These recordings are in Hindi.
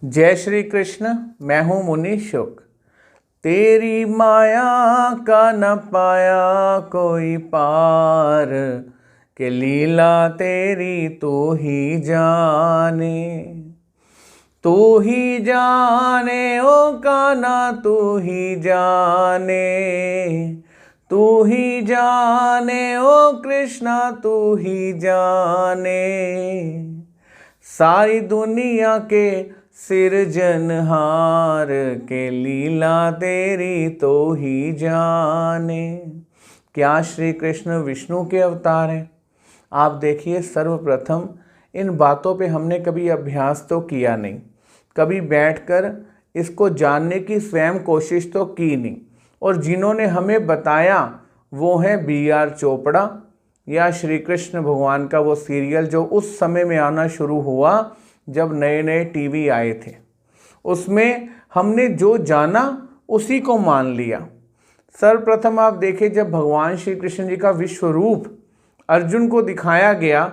जय श्री कृष्ण। मैं हूँ मुनि शुक। तेरी माया का न पाया कोई पार, के लीला तेरी तू ही जाने। तू ही जाने ओ कान्हा, तू ही जाने। तू ही जाने ओ कृष्णा, तू ही जाने। सारी दुनिया के सिरजनहार, के लीला तेरी तो ही जाने। क्या श्री कृष्ण विष्णु के अवतार हैं? आप देखिए, सर्वप्रथम इन बातों पे हमने कभी अभ्यास तो किया नहीं, कभी बैठकर इसको जानने की स्वयं कोशिश तो की नहीं। और जिन्होंने हमें बताया वो है B.R. चोपड़ा या श्री कृष्ण भगवान का वो सीरियल जो उस समय में आना शुरू हुआ जब नए नए टीवी आए थे। उसमें हमने जो जाना उसी को मान लिया। सर्वप्रथम आप देखें, जब भगवान श्री कृष्ण जी का विश्व रूप अर्जुन को दिखाया गया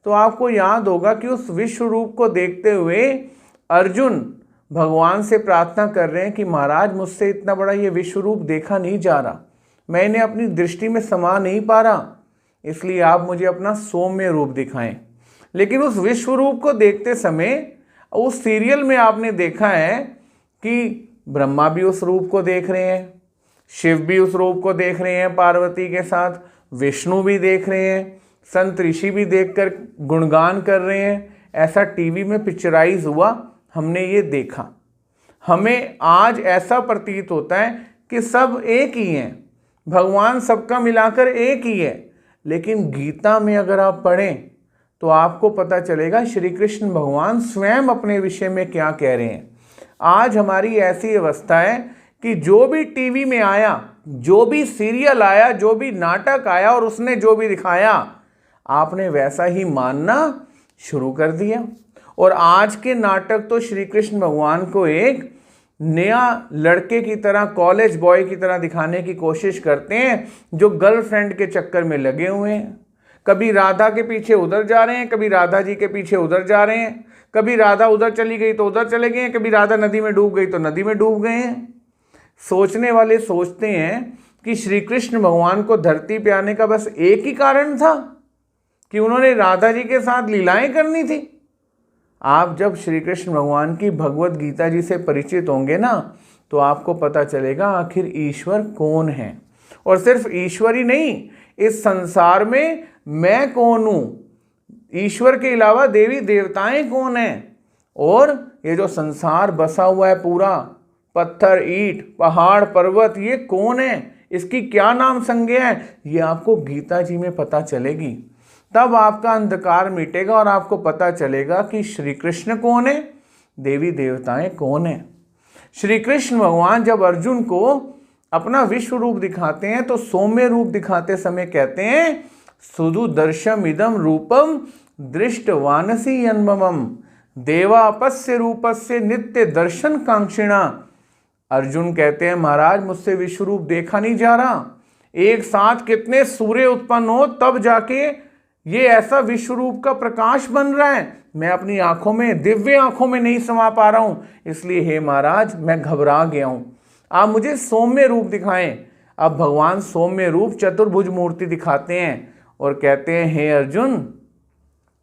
तो आपको याद होगा कि उस विश्व रूप को देखते हुए अर्जुन भगवान से प्रार्थना कर रहे हैं कि महाराज, मुझसे इतना बड़ा ये विश्व रूप देखा नहीं जा रहा, मैं इन्हें अपनी दृष्टि में समा नहीं पा रहा, इसलिए आप मुझे अपना सौम्य रूप दिखाएं। लेकिन उस विश्व रूप को देखते समय उस सीरियल में आपने देखा है कि ब्रह्मा भी उस रूप को देख रहे हैं, शिव भी उस रूप को देख रहे हैं पार्वती के साथ, विष्णु भी देख रहे हैं, संत ऋषि भी देखकर गुणगान कर रहे हैं। ऐसा टीवी में पिक्चराइज हुआ, हमने ये देखा। हमें आज ऐसा प्रतीत होता है कि सब एक ही हैं, भगवान सबका मिलाकर एक ही है। लेकिन गीता में अगर आप पढ़ें तो आपको पता चलेगा श्री कृष्ण भगवान स्वयं अपने विषय में क्या कह रहे हैं। आज हमारी ऐसी अवस्था है कि जो भी टीवी में आया, जो भी सीरियल आया, जो भी नाटक आया और उसने जो भी दिखाया, आपने वैसा ही मानना शुरू कर दिया। और आज के नाटक तो श्री कृष्ण भगवान को एक नया लड़के की तरह, कॉलेज बॉय की तरह दिखाने की कोशिश करते हैं जो गर्लफ्रेंड के चक्कर में लगे हुए हैं। कभी राधा के पीछे उधर जा रहे हैं, कभी राधा जी के पीछे उधर जा रहे हैं, कभी राधा उधर चली गई तो उधर चले गए हैं, कभी राधा नदी में डूब गई तो नदी में डूब गए हैं। सोचने वाले सोचते हैं कि श्री कृष्ण भगवान को धरती पे आने का बस एक ही कारण था कि उन्होंने राधा जी के साथ लीलाएं करनी थी। आप जब श्री कृष्ण भगवान की भगवत गीता जी से परिचित होंगे ना, तो आपको पता चलेगा आखिर ईश्वर कौन है। और सिर्फ ईश्वर ही नहीं, इस संसार में मैं कौन हूँ, ईश्वर के अलावा देवी देवताएं कौन हैं, और ये जो संसार बसा हुआ है पूरा, पत्थर ईंट पहाड़ पर्वत, ये कौन है, इसकी क्या नाम संज्ञा है, ये आपको गीता जी में पता चलेगी। तब आपका अंधकार मिटेगा और आपको पता चलेगा कि श्री कृष्ण कौन है, देवी देवताएं कौन है। श्री कृष्ण भगवान जब अर्जुन को अपना विश्व रूप दिखाते हैं तो सौम्य रूप दिखाते समय कहते हैं, सुदुदर्शम इदम रूपम दृष्टवानसी यन्ममम देवापस्य रूपस्य नित्य दर्शन कांक्षिणा। अर्जुन कहते हैं, महाराज, मुझसे विश्व रूप देखा नहीं जा रहा, एक साथ कितने सूर्य उत्पन्न हो तब जाके ये ऐसा विश्व रूप का प्रकाश बन रहा है, मैं अपनी आंखों में, दिव्य आंखों में नहीं समा पा रहा हूं, इसलिए हे महाराज मैं घबरा गया हूं, आप मुझे सौम्य रूप दिखाएं। अब भगवान सौम्य रूप चतुर्भुज मूर्ति दिखाते हैं और कहते हैं, हे अर्जुन,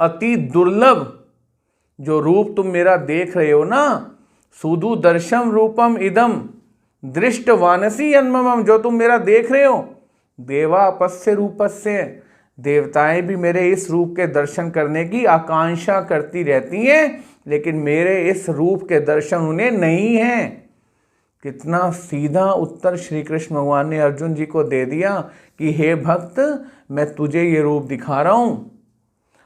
अति दुर्लभ जो रूप तुम मेरा देख रहे हो ना, सुदुदर्शम रूपम इदम दृष्टवानसी यन्ममम, जो तुम मेरा देख रहे हो, देवापस्य रूपस्य, देवताएं भी मेरे इस रूप के दर्शन करने की आकांक्षा करती रहती हैं, लेकिन मेरे इस रूप के दर्शन उन्हें नहीं हैं। कितना सीधा उत्तर श्री कृष्ण भगवान ने अर्जुन जी को दे दिया कि हे भक्त, मैं तुझे ये रूप दिखा रहा हूं।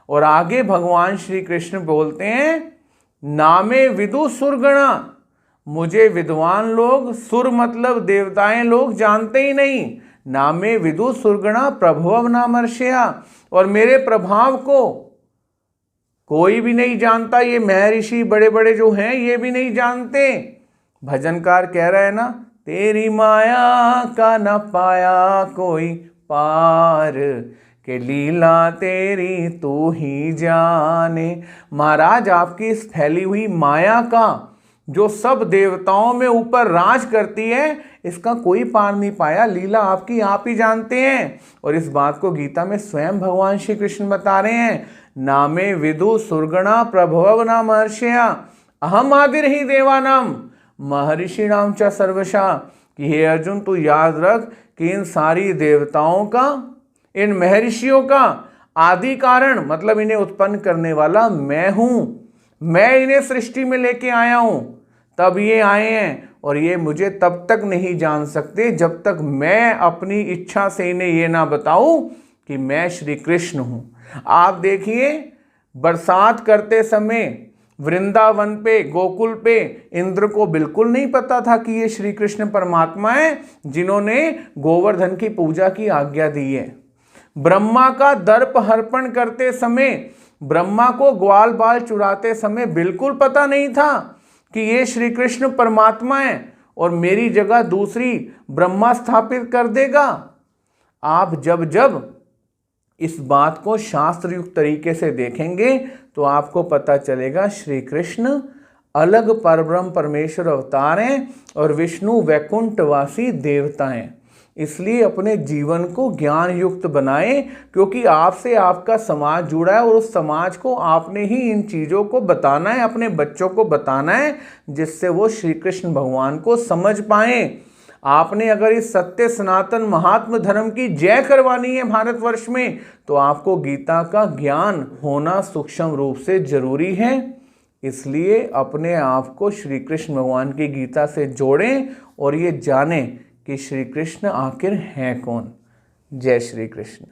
और आगे भगवान श्री कृष्ण बोलते हैं, नामे विदु सुरगणा, मुझे विद्वान लोग, सुर मतलब देवताएं लोग, जानते ही नहीं। नामे विदु सुरगणा प्रभव नामर्षया, और मेरे प्रभाव को कोई भी नहीं जानता, ये महर्षि बड़े बड़े जो हैं ये भी नहीं जानते। भजनकार कह रहा है ना, तेरी माया का न पाया कोई पार, के लीला तेरी तू ही जाने। महाराज, आपकी इस फैली हुई माया का जो सब देवताओं में ऊपर राज करती है, इसका कोई पार नहीं पाया। लीला आपकी आप ही जानते हैं। और इस बात को गीता में स्वयं भगवान श्री कृष्ण बता रहे हैं, नामे विदु सुरगणा प्रभव ना महर्षया अहम आदिर ही देवानाम महर्षिणाम च सर्वशा। कि हे अर्जुन, तू याद रख कि इन सारी देवताओं का, इन महर्षियों का आदि कारण, मतलब इन्हें उत्पन्न करने वाला मैं हूं। मैं इन्हें सृष्टि में लेके आया हूं, तब ये आए हैं। और ये मुझे तब तक नहीं जान सकते जब तक मैं अपनी इच्छा से इन्हें ये ना बताऊं कि मैं श्री कृष्ण हूं। आप देखिए, बरसात करते समय वृंदावन पे, गोकुल पे इंद्र को बिल्कुल नहीं पता था कि ये श्री कृष्ण परमात्मा है जिन्होंने गोवर्धन की पूजा की आज्ञा दी है। ब्रह्मा का दर्प हर्पण करते समय, ब्रह्मा को ग्वाल बाल चुराते समय बिल्कुल पता नहीं था कि ये श्री कृष्ण परमात्मा है और मेरी जगह दूसरी ब्रह्मा स्थापित कर देगा। आप जब जब इस बात को शास्त्र युक्त तरीके से देखेंगे तो आपको पता चलेगा श्री कृष्ण अलग परब्रह्म परमेश्वर अवतार हैं और विष्णु वैकुंठवासी देवता हैं। इसलिए अपने जीवन को ज्ञान युक्त बनाएं, क्योंकि आपसे आपका समाज जुड़ा है और उस समाज को आपने ही इन चीज़ों को बताना है, अपने बच्चों को बताना है, जिससे वो श्री कृष्ण भगवान को समझ पाएं। आपने अगर इस सत्य सनातन महात्म धर्म की जय करवानी है भारतवर्ष में, तो आपको गीता का ज्ञान होना सूक्ष्म रूप से जरूरी है। इसलिए अपने आप को श्री कृष्ण भगवान की गीता से जोड़ें और ये जानें कि श्री कृष्ण आखिर हैं कौन। जय श्री कृष्ण।